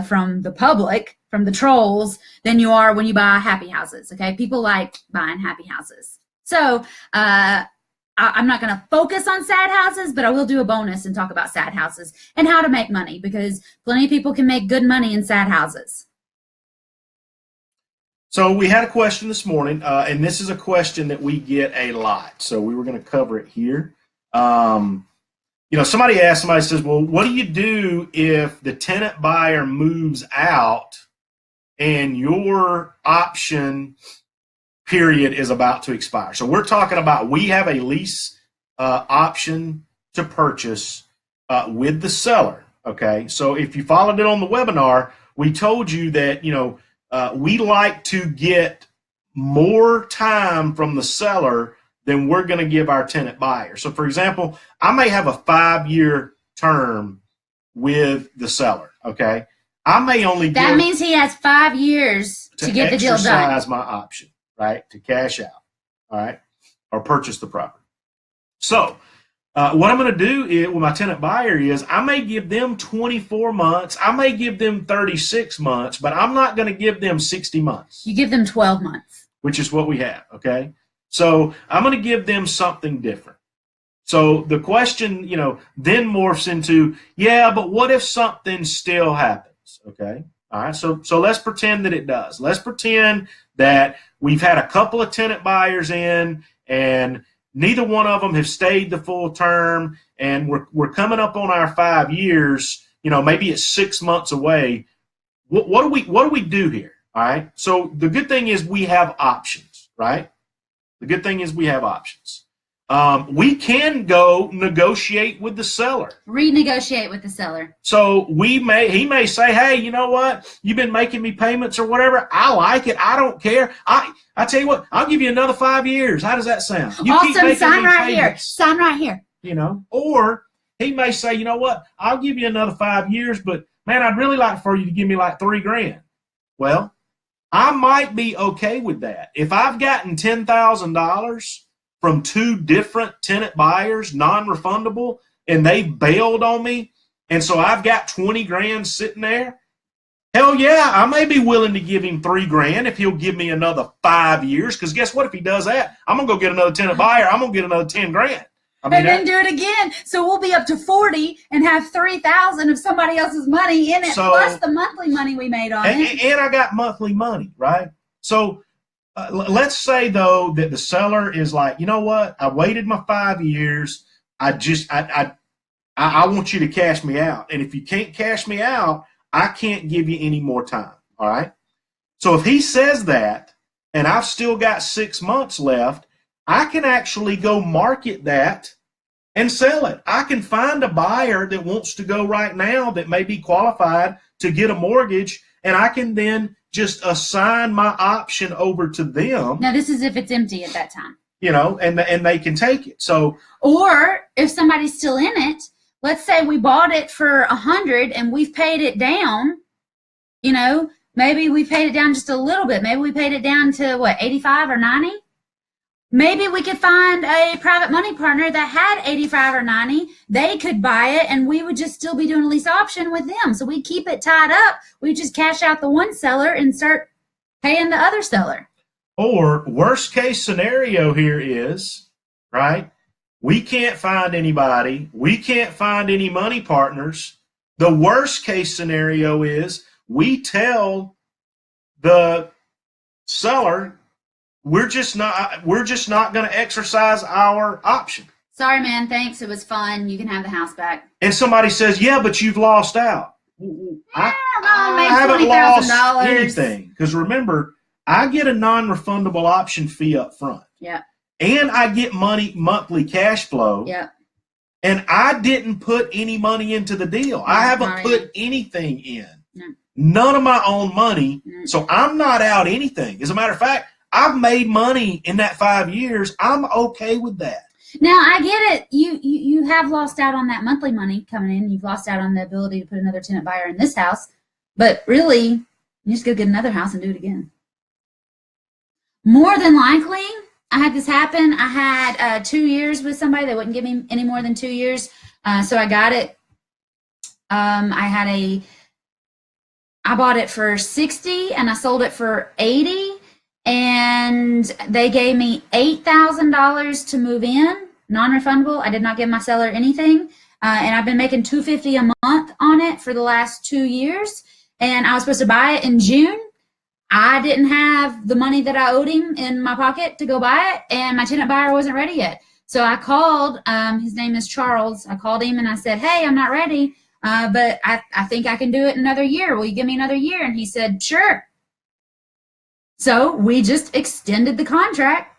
from the public, from the trolls, than you are when you buy happy houses, okay? People like buying happy houses. So I'm not going to focus on sad houses, but I will do a bonus and talk about sad houses and how to make money, because plenty of people can make good money in sad houses. So we had a question this morning, and this is a question that we get a lot. So we were going to cover it here. Somebody says, well, what do you do if the tenant buyer moves out and your option period is about to expire? So we're talking about, we have a lease option to purchase with the seller. Okay. So if you followed it on the webinar, we told you that, we like to get more time from the seller than we're going to give our tenant buyer. So for example, I may have a 5-year term with the seller. Okay. I may only that means he has 5 years to get the deal done. Exercise my option, right? To cash out, all right, or purchase the property. So what I'm going to do with my tenant buyer is I may give them 24 months. I may give them 36 months, but I'm not going to give them 60 months. You give them 12 months. Which is what we have, okay? So I'm going to give them something different. So the question, then morphs into, yeah, but what if something still happens, okay? All right, so let's pretend that it does. Let's pretend that we've had a couple of tenant buyers in, and neither one of them have stayed the full term, and we're coming up on our 5 years. Maybe it's 6 months away. What do we do here? All right. So the good thing is we have options, right? The good thing is we have options. We can go negotiate with the seller. Renegotiate with the seller. So he may say, hey, you know what? You've been making me payments or whatever. I like it. I don't care. I tell you what, I'll give you another 5 years. How does that sound? You awesome. Keep making Sign me right payments. here. Sign right here. You know, or he may say, you know what? I'll give you another 5 years, but man, I'd really like for you to give me like $3,000. Well, I might be okay with that. If I've gotten $10,000 from 2 different tenant buyers, non-refundable, and they bailed on me, and so I've got $20,000 sitting there, hell yeah, I may be willing to give him $3,000 if he'll give me another 5 years. Because guess what? If he does that, I'm gonna go get another tenant buyer. I'm gonna get another $10,000. And then do it again. So we'll be up to 40 and have 3,000 of somebody else's money in it, plus the monthly money we made on it. And I got monthly money, right? So let's say though that the seller is like, you know what? I waited my 5 years. I want you to cash me out. And if you can't cash me out, I can't give you any more time. All right. So if he says that, and I've still got 6 months left, I can actually go market that and sell it. I can find a buyer that wants to go right now that may be qualified to get a mortgage, and I can then just assign my option over to them. Now, this is if it's empty at that time. You know, and they can take it. So, or if somebody's still in it, let's say we bought it for 100 and we've paid it down, you know, maybe we paid it down just a little bit. Maybe we paid it down to what, 85 or 90? Maybe we could find a private money partner that had 85 or 90. They could buy it, and we would just still be doing a lease option with them. So we keep it tied up. We just cash out the one seller and start paying the other seller. Or worst case scenario here is, right, we can't find anybody. We can't find any money partners. The worst case scenario is we tell the seller, we're just not going to exercise our option. Sorry, man. Thanks. It was fun. You can have the house back. And somebody says, yeah, but you've lost out. I haven't lost anything. Because remember, I get a non-refundable option fee up front. Yeah. And I get monthly cash flow. Yeah. And I didn't put any money into the deal. No, I haven't put anything in. No. None of my own money. No. So I'm not out anything. As a matter of fact, I've made money in that 5 years. I'm okay with that. Now, I get it. You have lost out on that monthly money coming in. You've lost out on the ability to put another tenant buyer in this house. But really, you just go get another house and do it again. More than likely, I had this happen. I had 2 years with somebody. They wouldn't give me any more than 2 years. So I got it. I bought it for $60 and I sold it for $80. And they gave me $8,000 to move in, non-refundable. I did not give my seller anything. And I've been making $250 a month on it for the last 2 years. And I was supposed to buy it in June. I didn't have the money that I owed him in my pocket to go buy it, and my tenant buyer wasn't ready yet. So I called, his name is Charles. I called him and I said, hey, I'm not ready, but I think I can do it in another year. Will you give me another year? And he said, sure. So we just extended the contract,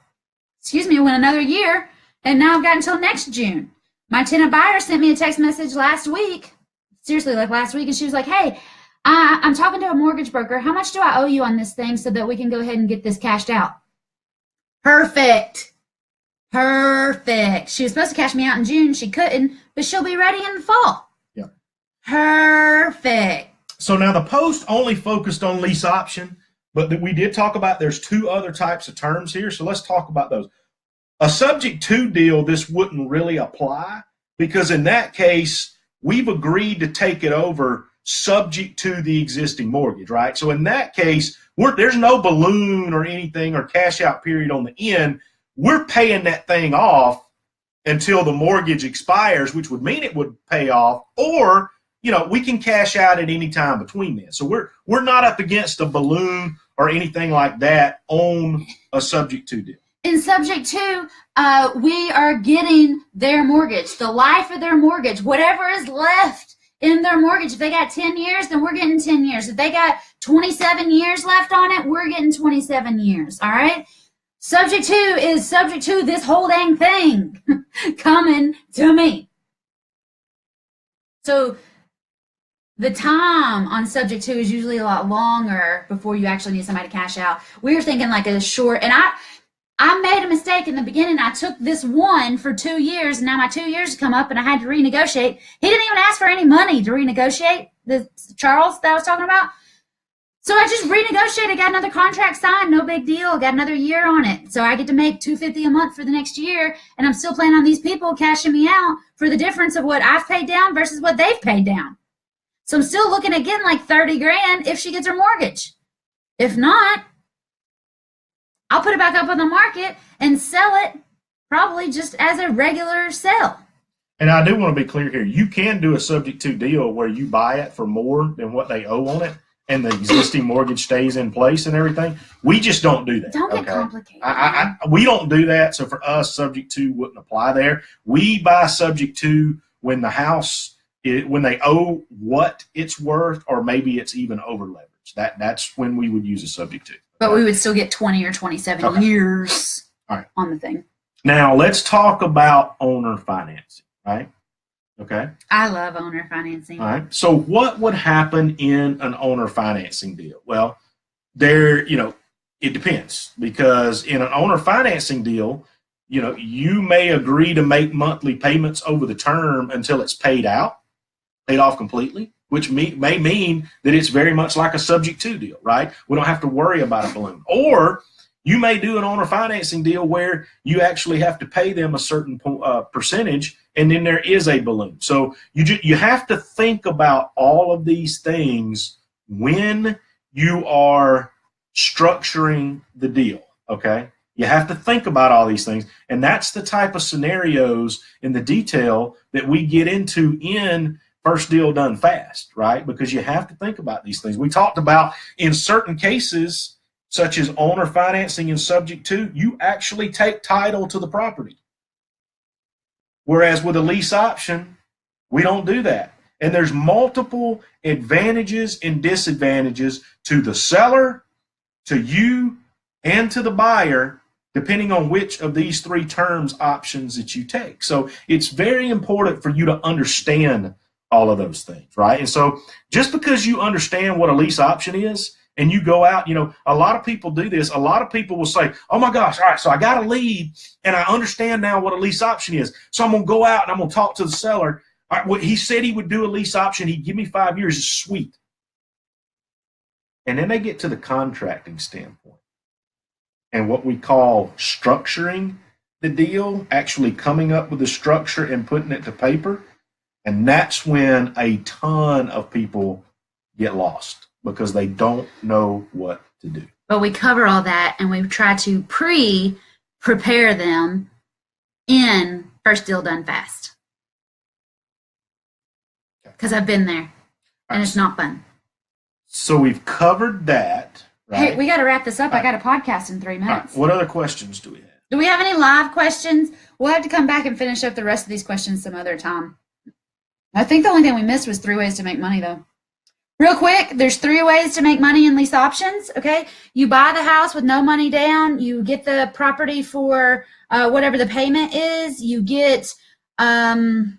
went another year, and now I've got until next June. My tenant buyer sent me a text message last week, seriously, like last week, and she was like, hey, I'm talking to a mortgage broker. How much do I owe you on this thing so that we can go ahead and get this cashed out? Perfect. Perfect. She was supposed to cash me out in June. She couldn't, but she'll be ready in the fall. Yeah. Perfect. So now the post only focused on lease option, but we did talk about there's 2 other types of terms here. So let's talk about those. A subject to deal, this wouldn't really apply because in that case, we've agreed to take it over subject to the existing mortgage, right? So in that case, there's no balloon or anything or cash out period on the end. We're paying that thing off until the mortgage expires, which would mean it would pay off, or we can cash out at any time between then. So we're not up against a balloon or anything like that on a subject to deal. In subject to, we are getting their mortgage, the life of their mortgage, whatever is left in their mortgage. If they got 10 years, then we're getting 10 years. If they got 27 years left on it, we're getting 27 years. All right? Subject to is subject to this whole dang thing coming to me. So the time on subject to is usually a lot longer before you actually need somebody to cash out. We were thinking like a short, and I made a mistake in the beginning. I took this one for 2 years, and now my 2 years come up, and I had to renegotiate. He didn't even ask for any money to renegotiate, the Charles that I was talking about. So I just renegotiated, got another contract signed, no big deal, got another year on it. So I get to make $250 a month for the next year, and I'm still planning on these people cashing me out for the difference of what I've paid down versus what they've paid down. So I'm still looking at getting like 30 grand if she gets her mortgage. If not, I'll put it back up on the market and sell it probably just as a regular sale. And I do want to be clear here. You can do a subject to deal where you buy it for more than what they owe on it, and the existing mortgage stays in place and everything. We just don't do that. Don't get complicated. We don't do that. So for us, subject to wouldn't apply there. We buy subject to when the house, when they owe what it's worth, or maybe it's even over leveraged. That's when we would use a subject to. But we would still get 20 or 27 years on the thing. Now let's talk about owner financing, right? Okay. I love owner financing. All right. So what would happen in an owner financing deal? Well, it depends, because in an owner financing deal, you may agree to make monthly payments over the term until it's paid off completely, which may mean that it's very much like a subject to deal, right? We don't have to worry about a balloon. Or you may do an owner financing deal where you actually have to pay them a certain percentage, and then there is a balloon. So you have to think about all of these things when you are structuring the deal, okay? You have to think about all these things, and that's the type of scenarios in the detail that we get into in First Deal Done Fast, right? Because you have to think about these things. We talked about in certain cases, such as owner financing and subject to, you actually take title to the property. Whereas with a lease option, we don't do that. And there's multiple advantages and disadvantages to the seller, to you, and to the buyer, depending on which of these three terms options that you take. So it's very important for you to understand all of those things, right? And so just because you understand what a lease option is, and you go out, a lot of people do this. A lot of people will say, oh my gosh, all right, so I got a lead and I understand now what a lease option is. So I'm going to go out and I'm going to talk to the seller. All right, well, he said he would do a lease option. He'd give me 5 years. It's sweet. And then they get to the contracting standpoint and what we call structuring the deal, actually coming up with the structure and putting it to paper. And that's when a ton of people get lost, because they don't know what to do. But we cover all that, and we try to prepare them in First Deal Done Fast. Because I've been there, and it's not fun. So we've covered that. Right? Hey, we got to wrap this up. I got a podcast in 3 minutes. What other questions do we have? Do we have any live questions? We'll have to come back and finish up the rest of these questions some other time. I think the only thing we missed was 3 ways to make money, though. Real quick, there's 3 ways to make money in lease options, okay? You buy the house with no money down. You get the property for whatever the payment is. You get no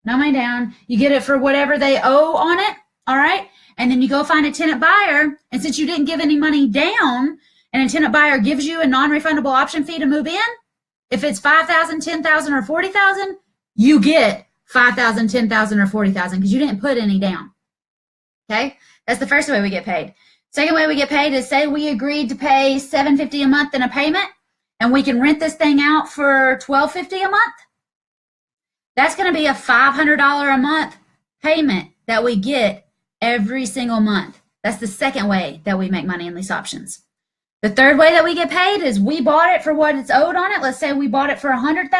money down. You get it for whatever they owe on it, all right? And then you go find a tenant buyer, and since you didn't give any money down, and a tenant buyer gives you a non-refundable option fee to move in, if it's $5,000, $10,000, or $40,000, you get $5,000, $10,000, or $40,000 because you didn't put any down. Okay, that's the first way we get paid. Second way we get paid is, say we agreed to pay $750 a month in a payment, and we can rent this thing out for $1,250 a month. That's going to be a $500 a month payment that we get every single month. That's the second way that we make money in lease options. The third way that we get paid is we bought it for what it's owed on it. Let's say we bought it for $100,000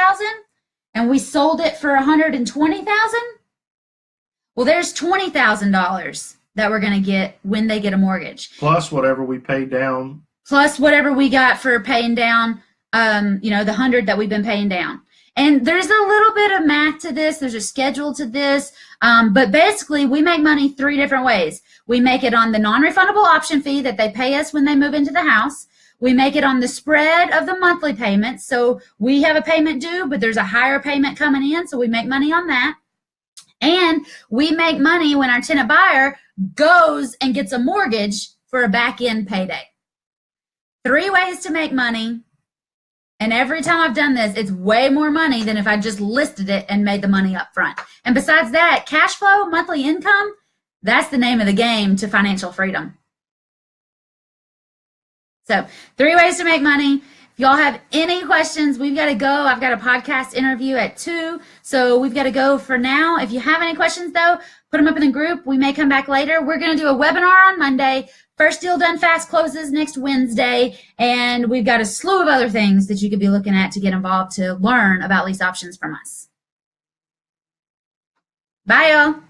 and we sold it for $120,000. Well, there's $20,000 that we're going to get when they get a mortgage. Plus whatever we paid down. Plus whatever we got for paying down, the $100 that we've been paying down. And there's a little bit of math to this. There's a schedule to this. But basically, we make money 3 different ways. We make it on the non-refundable option fee that they pay us when they move into the house. We make it on the spread of the monthly payments. So we have a payment due, but there's a higher payment coming in, so we make money on that. And we make money when our tenant buyer goes and gets a mortgage for a back-end payday. 3 ways to make money. And every time I've done this, it's way more money than if I just listed it and made the money up front. And besides that, cash flow, monthly income, that's the name of the game to financial freedom. So 3 ways to make money. If y'all have any questions, we've got to go. I've got a podcast interview at 2, so we've got to go for now. If you have any questions, though, put them up in the group. We may come back later. We're going to do a webinar on Monday. First Deal Done Fast closes next Wednesday, and we've got a slew of other things that you could be looking at to get involved to learn about lease options from us. Bye, y'all.